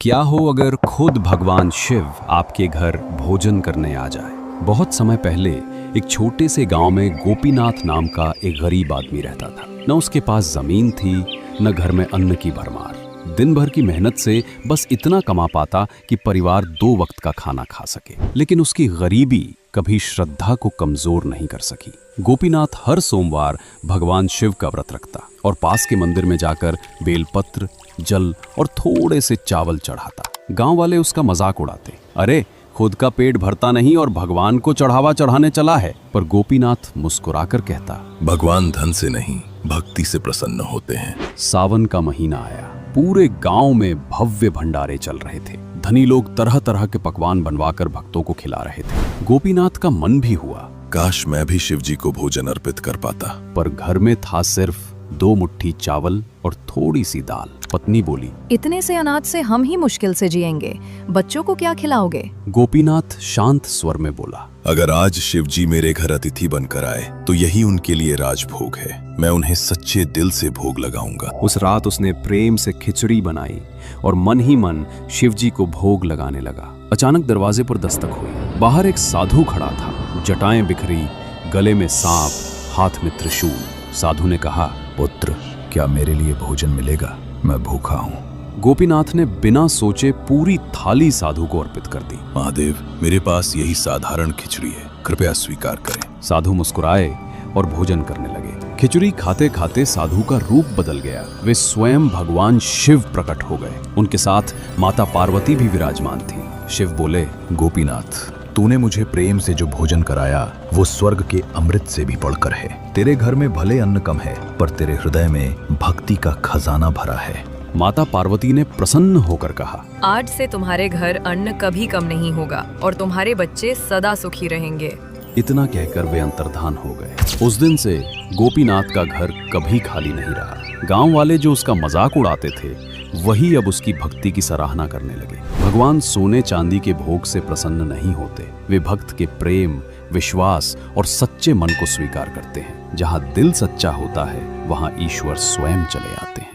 क्या हो अगर खुद भगवान शिव आपके घर भोजन करने आ जाए। बहुत समय पहले एक छोटे से गांव में गोपीनाथ नाम का एक गरीब आदमी रहता था। न उसके पास जमीन थी, न घर में अन्न की भरमार। दिन भर की मेहनत से बस इतना कमा पाता कि परिवार 2 वक्त का खाना खा सके। लेकिन उसकी गरीबी कभी श्रद्धा को कमजोर नहीं कर सकी। गोपीनाथ हर सोमवार भगवान शिव का व्रत रखता और पास के मंदिर में जाकर बेलपत्र, जल और थोड़े से चावल चढ़ाता। गांव वाले उसका मजाक उड़ाते, अरे खुद का पेट भरता नहीं और भगवान को चढ़ावा चढ़ाने चला है। पर गोपीनाथ मुस्कुराकर कहता, भगवान धन से नहीं भक्ति से प्रसन्न होते हैं। सावन का महीना आया। पूरे गांव में भव्य भंडारे चल रहे थे। धनी लोग तरह तरह के पकवान बनवाकर भक्तों को खिला रहे थे। गोपीनाथ का मन भी हुआ, काश मैं भी शिव जी को भोजन अर्पित कर पाता। पर घर में था सिर्फ 2 मुट्ठी चावल और थोड़ी सी दाल। पत्नी बोली, इतने से अनाज से हम ही मुश्किल से जिएंगे, बच्चों को क्या खिलाओगे? गोपीनाथ शांत स्वर में बोला, अगर आज शिव जी मेरे घर अतिथि बनकर आए तो यही उनके लिए राजभोग है। मैं उन्हें सच्चे दिल से भोग लगाऊंगा। उस रात उसने प्रेम से खिचड़ी बनाई और मन ही मन शिव जी को भोग लगाने लगा। अचानक दरवाजे पर दस्तक हुई। बाहर एक साधु खड़ा था, जटाएं बिखरी, गले में सांप, हाथ में त्रिशूल। साधु ने कहा, पुत्र, क्या मेरे लिए भोजन मिलेगा? मैं भूखा हूँ। गोपीनाथ ने बिना सोचे पूरी थाली साधु को अर्पित कर दी। महादेव, मेरे पास यही साधारण खिचड़ी है, कृपया स्वीकार करें। साधु मुस्कुराए और भोजन करने लगे। खिचड़ी खाते खाते साधु का रूप बदल गया। वे स्वयं भगवान शिव प्रकट हो गए। उनके साथ माता पार्वती भी विराजमान थी। शिव बोले, गोपीनाथ, तूने मुझे प्रेम से जो भोजन कराया वो स्वर्ग के अमृत से भी बढ़कर है। तेरे घर में भले अन्न कम है, पर तेरे हृदय में भक्ति का खजाना भरा है। माता पार्वती ने प्रसन्न होकर कहा, आज से तुम्हारे घर अन्न कभी कम नहीं होगा और तुम्हारे बच्चे सदा सुखी रहेंगे। इतना कहकर वे अंतर्धान हो गए। उस दिन से गोपीनाथ का घर कभी खाली नहीं रहा। गांव वाले जो उसका मजाक उड़ाते थे, वही अब उसकी भक्ति की सराहना करने लगे। भगवान सोने चांदी के भोग से प्रसन्न नहीं होते। वे भक्त के प्रेम, विश्वास और सच्चे मन को स्वीकार करते हैं। जहां दिल सच्चा होता है, वहां ईश्वर स्वयं चले आते हैं।